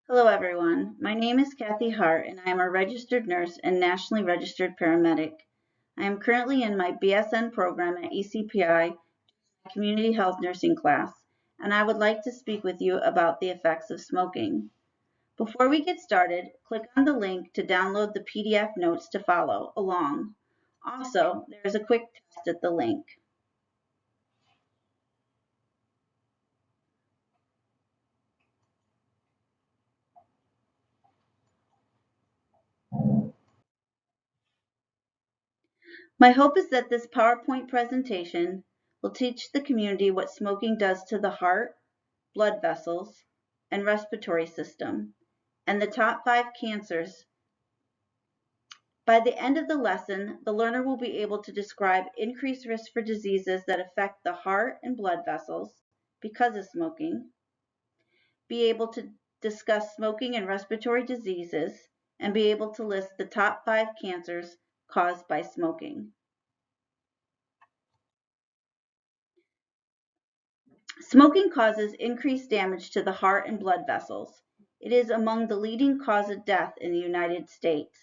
Hello, everyone. My name is Kathy Hart, and I am a registered nurse and nationally registered paramedic. I am currently in my BSN program at ECPI, Community Health Nursing class, and I would like to speak with you about the effects of smoking. Before we get started, click on the link to download the PDF notes to follow along. Also, there is a quick test at the link. My hope is that this PowerPoint presentation will teach the community what smoking does to the heart, blood vessels, and respiratory system, and the top 5 cancers. By the end of the lesson, the learner will be able to describe increased risk for diseases that affect the heart and blood vessels because of smoking, be able to discuss smoking and respiratory diseases, and be able to list the top 5 cancers caused by smoking. Smoking causes increased damage to the heart and blood vessels. It is among the leading cause of death in the United States.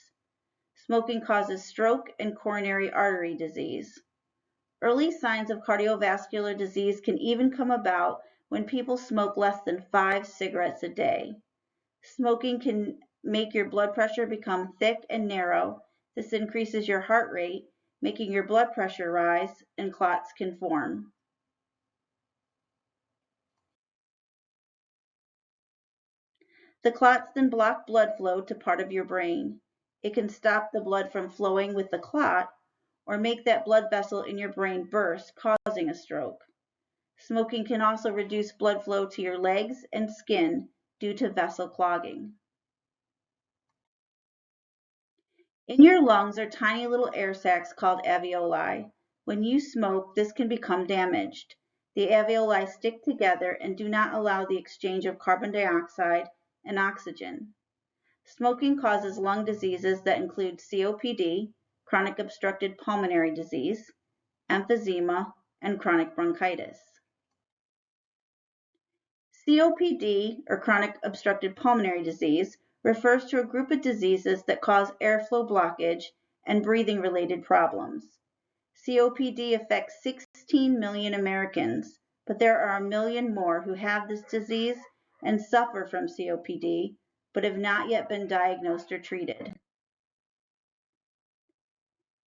Smoking causes stroke and coronary artery disease. Early signs of cardiovascular disease can even come about when people smoke less than 5 cigarettes a day. Smoking can make your blood pressure become thick and narrow. This increases your heart rate, making your blood pressure rise, and clots can form. The clots then block blood flow to part of your brain. It can stop the blood from flowing with the clot or make that blood vessel in your brain burst, causing a stroke. Smoking can also reduce blood flow to your legs and skin due to vessel clogging. In your lungs are tiny little air sacs called alveoli. When you smoke, this can become damaged. The alveoli stick together and do not allow the exchange of carbon dioxide and oxygen. Smoking causes lung diseases that include COPD, chronic obstructive pulmonary disease, emphysema, and chronic bronchitis. COPD, or chronic obstructive pulmonary disease, refers to a group of diseases that cause airflow blockage and breathing-related problems. COPD affects 16 million Americans, but there are a million more who have this disease and suffer from COPD, but have not yet been diagnosed or treated.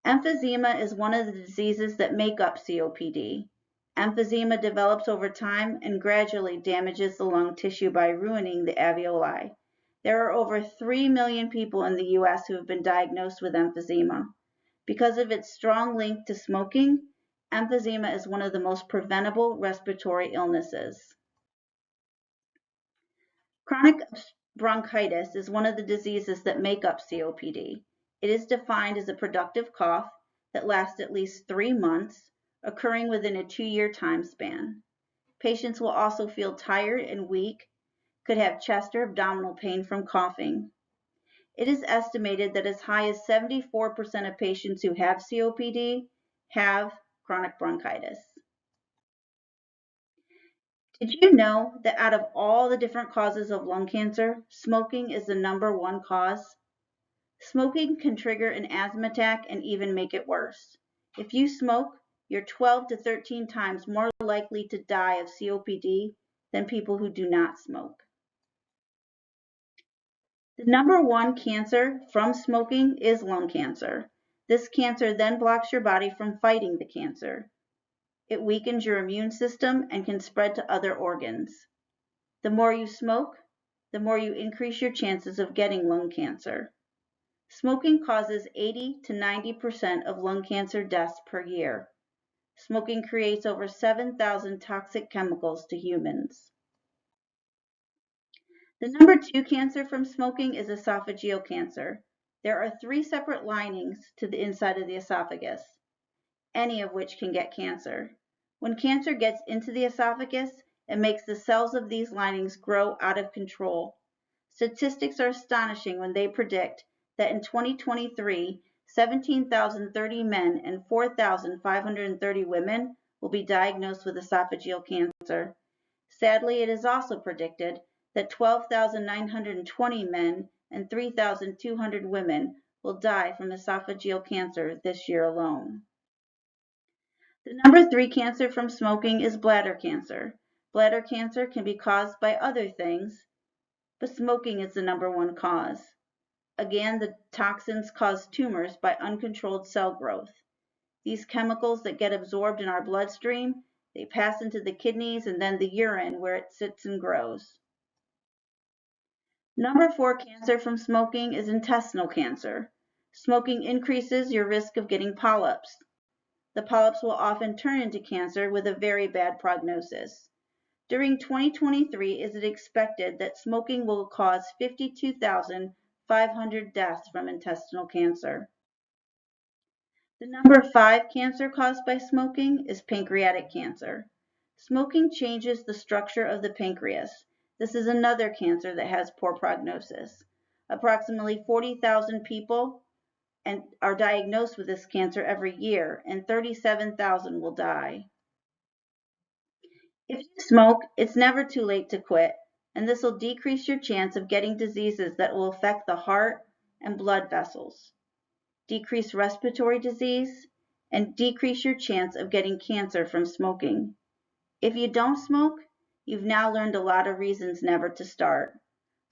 Emphysema is one of the diseases that make up COPD. Emphysema develops over time and gradually damages the lung tissue by ruining the alveoli. There are over 3 million people in the US who have been diagnosed with emphysema. Because of its strong link to smoking, emphysema is one of the most preventable respiratory illnesses. Chronic bronchitis is one of the diseases that make up COPD. It is defined as a productive cough that lasts at least 3 months, occurring within a 2-year time span. Patients will also feel tired and weak, could have chest or abdominal pain from coughing. It is estimated that as high as 74% of patients who have COPD have chronic bronchitis. Did you know that out of all the different causes of lung cancer, smoking is the #1 cause? Smoking can trigger an asthma attack and even make it worse. If you smoke, you're 12 to 13 times more likely to die of COPD than people who do not smoke. The #1 cancer from smoking is lung cancer. This cancer then blocks your body from fighting the cancer. It weakens your immune system and can spread to other organs. The more you smoke, the more you increase your chances of getting lung cancer. Smoking causes 80 to 90% of lung cancer deaths per year. Smoking creates over 7,000 toxic chemicals to humans. The #2 cancer from smoking is esophageal cancer. There are 3 separate linings to the inside of the esophagus, any of which can get cancer. When cancer gets into the esophagus, it makes the cells of these linings grow out of control. Statistics are astonishing when they predict that in 2023, 17,030 men and 4,530 women will be diagnosed with esophageal cancer. Sadly, it is also predicted that 12,920 men and 3,200 women will die from esophageal cancer this year alone. The number 3 cancer from smoking is bladder cancer. Bladder cancer can be caused by other things, but smoking is the number 1 cause. Again, the toxins cause tumors by uncontrolled cell growth. These chemicals that get absorbed in our bloodstream, they pass into the kidneys and then the urine where it sits and grows. Number 4 cancer from smoking is intestinal cancer. Smoking increases your risk of getting polyps. The polyps will often turn into cancer with a very bad prognosis. During 2023, it is expected that smoking will cause 52,500 deaths from intestinal cancer. The number 5 cancer caused by smoking is pancreatic cancer. Smoking changes the structure of the pancreas. This is another cancer that has poor prognosis. Approximately 40,000 people are diagnosed with this cancer every year, and 37,000 will die. If you smoke, it's never too late to quit, and this will decrease your chance of getting diseases that will affect the heart and blood vessels, decrease respiratory disease, and decrease your chance of getting cancer from smoking. If you don't smoke, you've now learned a lot of reasons never to start.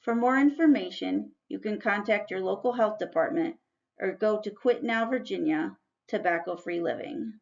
For more information, you can contact your local health department or go to Quit Now Virginia, Tobacco Free Living.